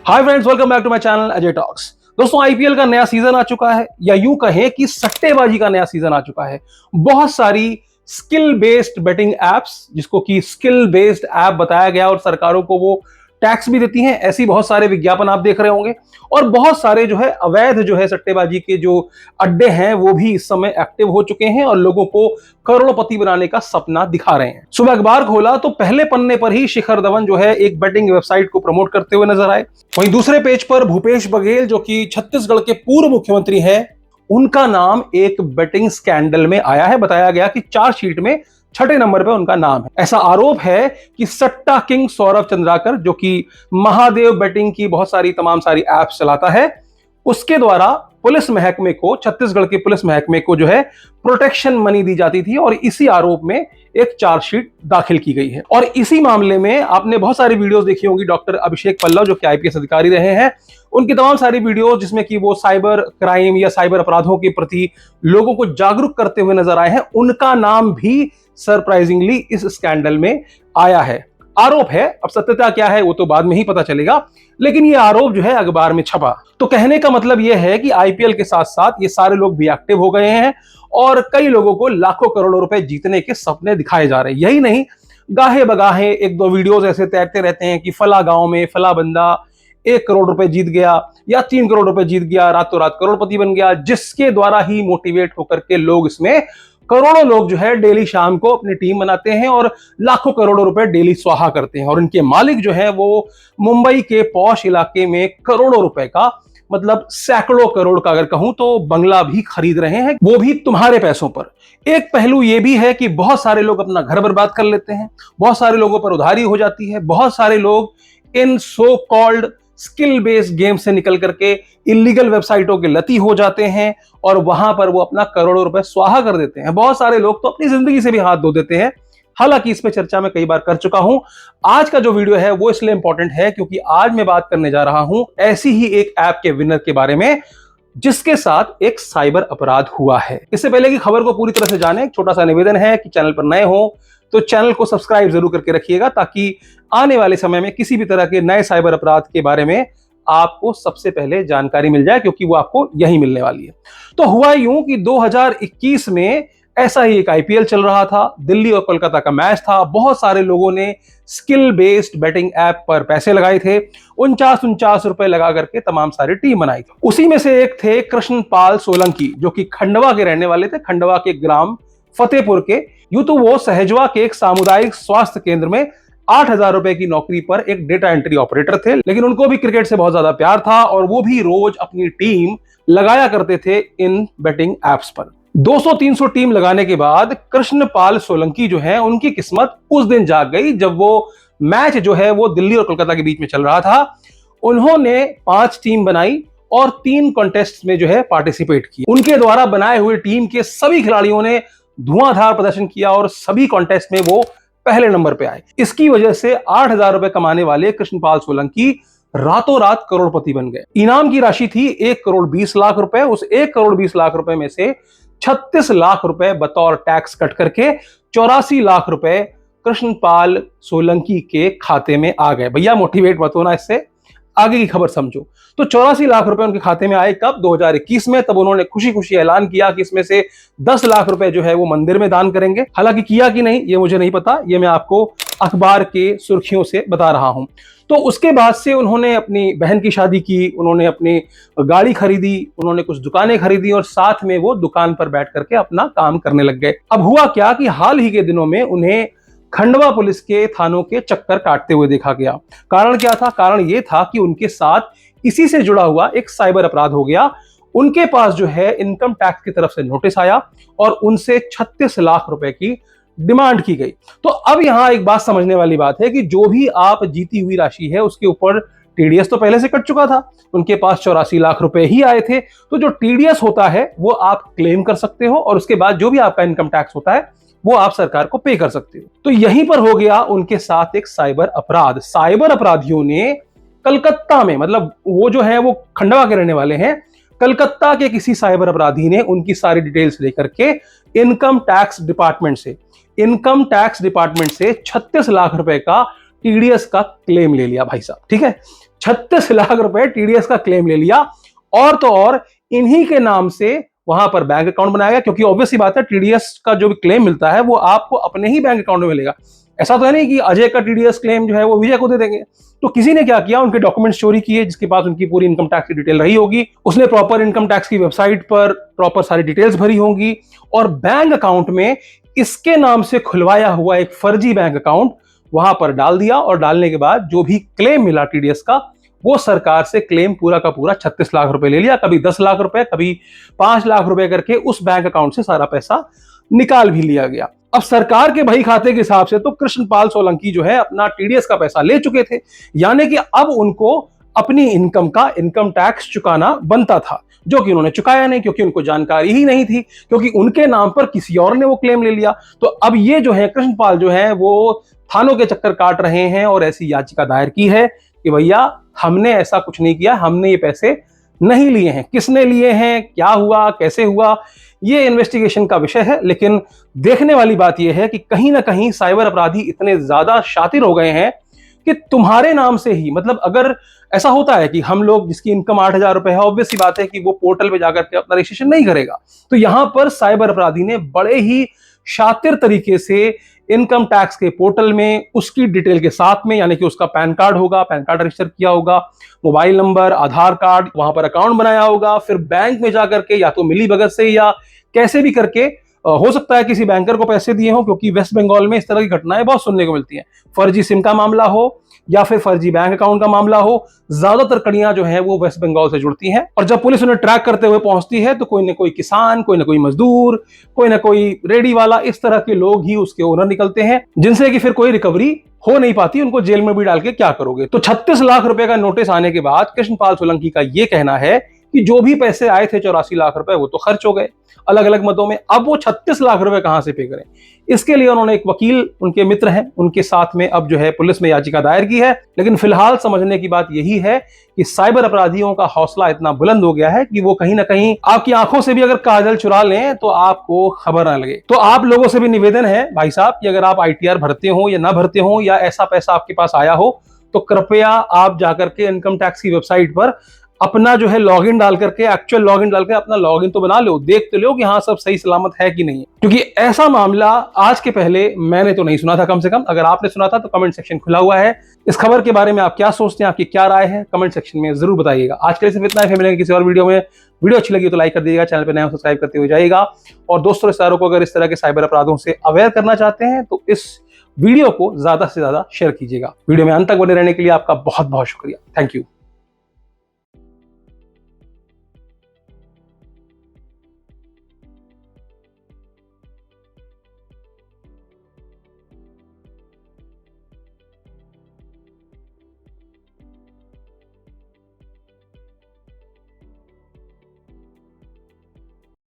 Hi friends, welcome back to my channel Ajay Talks. दोस्तों, IPL का नया सीजन आ चुका है, या यूं कहें कि सट्टेबाजी का नया सीजन आ चुका है। बहुत सारी स्किल बेस्ड बेटिंग एप्स, जिसको कि स्किल बेस्ड ऐप बताया गया, और सरकारों को वो टैक्स भी देती हैं, ऐसी बहुत सारे विज्ञापन आप देख रहे होंगे। और बहुत सारे अवैध सट्टेबाजी के जो अड्डे हैं वो भी इस समय एक्टिव हो चुके हैं और लोगों को करोड़पति बनाने का सपना दिखा रहे हैं। सुबह अखबार खोला तो पहले पन्ने पर ही शिखर धवन एक बेटिंग वेबसाइट को प्रमोट करते हुए नजर आए। वहीं दूसरे पेज पर भूपेश बघेल, जो कि छत्तीसगढ़ के पूर्व मुख्यमंत्री हैं, उनका नाम एक बेटिंग स्कैंडल में आया है। बताया गया कि चार्जशीट में 6 नंबर पे उनका नाम है। ऐसा आरोप है कि सट्टा किंग सौरभ चंद्राकर, जो कि महादेव बेटिंग की बहुत सारी तमाम सारी एप्स चलाता है, उसके द्वारा पुलिस महकमे को, छत्तीसगढ़ के पुलिस महकमे को प्रोटेक्शन मनी दी जाती थी, और इसी आरोप में एक चार्जशीट दाखिल की गई है। और इसी मामले में आपने बहुत सारी वीडियोस देखी होंगी। डॉक्टर अभिषेक पल्लव, जो कि आईपीएस अधिकारी रहे हैं, उनकी तमाम सारी वीडियोस जिसमें कि वो साइबर क्राइम या साइबर अपराधों के प्रति लोगों को जागरूक करते हुए नजर आए हैं, उनका नाम भी सरप्राइजिंगली इस स्कैंडल में आया है। आरोप है, अब सत्यता क्या है वो तो बाद में ही पता चलेगा, लेकिन ये आरोप अखबार में छपा। तो कहने का मतलब ये है कि आईपीएल के साथ साथ ये सारे लोग भी एक्टिव हो गए हैं, और कई लोगों को लाखों करोड़ों रुपए जीतने के सपने दिखाए जा रहे हैं। यही नहीं, गाहे बगाहे एक दो वीडियोस ऐसे तैरते रहते हैं कि फला गांव में फला बंदा 1 करोड़ रुपए जीत गया या 3 करोड़ रुपए जीत गया, रातों रात करोड़पति बन गया, जिसके द्वारा ही मोटिवेट होकर के लोग इसमें करोड़ों लोग डेली शाम को अपनी टीम बनाते हैं और लाखों करोड़ों रुपए डेली स्वाहा करते हैं। और इनके मालिक वो मुंबई के पॉश इलाके में करोड़ों रुपए का, मतलब सैकड़ों करोड़ का अगर कहूं तो, बंगला भी खरीद रहे हैं, वो भी तुम्हारे पैसों पर। एक पहलू ये भी है कि बहुत सारे लोग अपना घर बर्बाद कर लेते हैं, बहुत सारे लोगों पर उधारी हो जाती है, बहुत सारे लोग इन so called skill based game से निकल करके इलीगल वेबसाइटों के लती हो जाते हैं, और वहां पर वो अपना करोड़ों रुपए स्वाहा कर देते हैं। बहुत सारे लोग तो अपनी जिंदगी से भी हाथ धो देते हैं। हालांकि इस पे चर्चा मैं कई बार कर चुका हूं। आज का जो वीडियो है वो इसलिए इंपॉर्टेंट है क्योंकि आज मैं बात करने जा रहा हूं ऐसी ही एक ऐप के विनर के बारे में, जिसके साथ एक साइबर अपराध हुआ है। इससे पहले कि खबर को पूरी तरह से जाने, एक छोटा सा निवेदन है कि चैनल पर नए हो तो चैनल को सब्सक्राइब जरूर करके रखिएगा, ताकि आने वाले समय में किसी भी तरह के नए साइबर अपराध के बारे में आपको सबसे पहले जानकारी मिल जाए, क्योंकि वो आपको यही मिलने वाली है। तो हुआ यूं कि 2021 में ऐसा ही एक आईपीएल चल रहा था, दिल्ली और कोलकाता का मैच था। बहुत सारे लोगों ने स्किल बेस्ड बेटिंग ऐप पर पैसे लगाए थे, 49 रुपए लगा करके तमाम सारी टीम बनाई थी। उसी में से एक थे कृष्णपाल सोलंकी, जो कि खंडवा के रहने वाले थे, खंडवा के ग्राम फतेहपुर के। यूं तो वो सहजवा के एक सामुदायिक स्वास्थ्य केंद्र में 8,000 रुपए की नौकरी पर एक डेटा एंट्री ऑपरेटर थे, लेकिन उनको भी क्रिकेट से बहुत ज्यादा प्यार था, और वो भी रोज अपनी टीम लगाया करते थे इन बेटिंग एप्स पर। 200-300 टीम लगाने के बाद कृष्णपाल सोलंकी उनकी किस्मत उस दिन जाग गई, जब वो मैच वो दिल्ली और कोलकाता के बीच में चल रहा था। उन्होंने 5 टीम बनाई और 3 कॉन्टेस्ट में पार्टिसिपेट किया। उनके द्वारा बनाए हुए टीम के सभी खिलाड़ियों ने धुआंधार प्रदर्शन किया और सभी कॉन्टेस्ट में वो पहले नंबर पे आए। इसकी वजह से 8,000 रुपए कमाने वाले कृष्णपाल सोलंकी रातों रात करोड़पति बन गए। इनाम की राशि थी 1 करोड़ 20 लाख रुपए। उस 1 करोड़ 20 लाख रुपए में से 36 लाख रुपए बतौर टैक्स कट करके 84 लाख रुपए कृष्णपाल सोलंकी के खाते में आ गए। भैया मोटिवेट मत होना, इससे आगे की खबर समझो। तो 84 लाख रुपए उनके खाते में आए कब? 2021 में। तब उन्होंने खुशी खुशी ऐलान किया कि इसमें से 10 लाख रुपए वो मंदिर में दान करेंगे। हालांकि किया कि नहीं ये मुझे नहीं पता, ये मैं आपको अखबार के सुर्खियों से बता रहा हूं। तो उसके बाद से उन्होंने अपनी बहन की शादी की, उन्होंने अपनी गाड़ी खरीदी, उन्होंने कुछ दुकानें खरीदी, और साथ में वो दुकान पर बैठ करके अपना काम करने लग गए। अब हुआ क्या कि हाल ही के दिनों में उन्हें खंडवा पुलिस के थानों के चक्कर काटते हुए देखा गया। कारण क्या था? कारण ये था कि उनके साथ इसी से जुड़ा हुआ एक साइबर अपराध हो गया। उनके पास इनकम टैक्स की तरफ से नोटिस आया और उनसे 36 लाख रुपए की डिमांड की गई। तो अब यहां एक बात समझने वाली बात है कि जो भी आप जीती हुई राशि है उसके ऊपर टीडीएस तो पहले से कट चुका था। उनके पास 84 लाख रुपए ही आए थे। तो जो टीडीएस होता है वो आप क्लेम कर सकते हो, और उसके बाद जो भी आपका इनकम टैक्स होता है वो आप सरकार को पे कर सकते हो। तो यहीं पर हो गया उनके साथ एक साइबर अपराध। साइबर अपराधियों ने कलकत्ता में, मतलब वो वो खंडवा के रहने वाले हैं, कलकत्ता के किसी साइबर अपराधी ने उनकी सारी डिटेल्स लेकर के इनकम टैक्स डिपार्टमेंट से 36 लाख रुपए का टीडीएस का क्लेम ले लिया भाई साहब। ठीक है, 36 लाख रुपए टीडीएस का क्लेम ले लिया। और तो और इन्हीं के नाम से वहां पर बैंक अकाउंट बनाया गया, क्योंकि ऑब्वियस सी बात है टीडीएस का जो भी क्लेम मिलता है वो आपको अपने ही बैंक अकाउंट में मिलेगा। ऐसा तो है नहीं कि अजय का टीडीएस क्लेम जो है वो विजय को दे देंगे। तो किसी ने क्या किया, उनके डॉक्यूमेंट्स चोरी किए, जिसके पास उनकी पूरी इनकम टैक्स की डिटेल रही होगी। उसने प्रॉपर इनकम टैक्स की वेबसाइट पर प्रॉपर सारी डिटेल्स भरी होंगी और बैंक अकाउंट में इसके नाम से खुलवाया हुआ एक फर्जी बैंक अकाउंट वहां पर डाल दिया। और डालने के बाद जो भी क्लेम मिला टीडीएस का, वो सरकार से क्लेम पूरा का पूरा 36 लाख रुपए ले लिया। कभी 10 लाख रुपए, कभी 5 लाख रुपए करके उस बैंक अकाउंट से सारा पैसा निकाल भी लिया गया। अब सरकार के बही खाते के हिसाब से तो कृष्णपाल सोलंकी जो है अपना टीडीएस का पैसा ले चुके थे, यानी कि अब उनको अपनी इनकम का इनकम टैक्स चुकाना बनता था, जो कि उन्होंने चुकाया नहीं, क्योंकि उनको जानकारी ही नहीं थी, क्योंकि उनके नाम पर किसी और ने वो क्लेम ले लिया। तो अब ये जो है कृष्णपाल जो है वो थानों के चक्कर काट रहे हैं और ऐसी याचिका दायर की है कि भैया हमने ऐसा कुछ नहीं किया, हमने ये पैसे नहीं लिए हैं। किसने लिए हैं, क्या हुआ, कैसे हुआ, ये इन्वेस्टिगेशन का विषय है। लेकिन देखने वाली बात यह है कि कहीं ना कहीं साइबर अपराधी इतने ज्यादा शातिर हो गए हैं कि तुम्हारे नाम से ही, मतलब अगर ऐसा होता है कि हम लोग जिसकी इनकम 8,000 रुपए है, ऑब्वियस सी बात है कि वो पोर्टल पे जाकर के अपना रजिस्ट्रेशन नहीं करेगा। तो यहां पर साइबर अपराधी ने बड़े ही शातिर तरीके से इनकम टैक्स के पोर्टल में उसकी डिटेल के साथ में, यानी कि उसका पैन कार्ड होगा, पैन कार्ड रजिस्टर किया होगा, मोबाइल नंबर, आधार कार्ड, वहां पर अकाउंट बनाया होगा, फिर बैंक में जाकर के या तो मिली भगत से या कैसे भी करके, हो सकता है किसी बैंकर को पैसे दिए हो, क्योंकि वेस्ट बंगाल में इस तरह की घटनाएं बहुत सुनने को मिलती हैं। फर्जी सिम का मामला हो या फिर फर्जी बैंक अकाउंट का मामला हो, ज्यादातर कड़ियां जो है वो वेस्ट बंगाल से जुड़ती हैं। और जब पुलिस उन्हें ट्रैक करते हुए पहुंचती है तो कोई ना कोई किसान, कोई ना कोई मजदूर, कोई ना कोई रेडी वाला, इस तरह के लोग ही उसके ओनर निकलते हैं, जिनसे कि फिर कोई रिकवरी हो नहीं पाती। उनको जेल में भी डाल के क्या करोगे। तो 36 लाख रुपए का नोटिस आने के बाद कृष्णपाल सोलंकी का यह कहना है कि जो भी पैसे आए थे 84 लाख रुपए, वो तो खर्च हो गए अलग अलग मदों में। अब वो 36 लाख रुपए कहां से पे करें, इसके लिए उन्होंने एक वकील, उनके मित्र हैं, उनके साथ में अब जो है पुलिस में याचिका दायर की है। लेकिन फिलहाल समझने की बात यही है कि साइबर अपराधियों का हौसला इतना बुलंद हो गया है कि वो कहीं ना कहीं आपकी आंखों से भी अगर काजल चुरा लें तो आपको खबर ना लगे। तो आप लोगों से भी निवेदन है भाई साहब कि अगर आप आईटीआर भरते हो या ना भरते हो, या ऐसा पैसा आपके पास आया हो, तो कृपया आप जाकर के इनकम टैक्स की वेबसाइट पर अपना जो है लॉगिन डाल करके, एक्चुअल लॉगिन डाल के अपना लॉगिन तो बना लो, देख तो लो कि हाँ सब सही सलामत है कि नहीं। क्योंकि ऐसा मामला आज के पहले मैंने तो नहीं सुना था, कम से कम। अगर आपने सुना था तो कमेंट सेक्शन खुला हुआ है। इस खबर के बारे में आप क्या सोचते हैं, आपकी क्या राय है, कमेंट सेक्शन में जरूर बताइएगा। आज के लिए सिर्फ इतना है, फिर मिलेंगे किसी और वीडियो में। वीडियो अच्छी लगी तो लाइक कर दीजिएगा, चैनल पर नया हो सब्सक्राइब करते हुए जाइएगा। और दोस्तों रिश्तेदारों को अगर इस तरह के साइबर अपराधों से अवेयर करना चाहते हैं तो इस वीडियो को ज्यादा से ज्यादा शेयर कीजिएगा। वीडियो में अंत तक बने रहने के लिए आपका बहुत बहुत शुक्रिया। Thank you.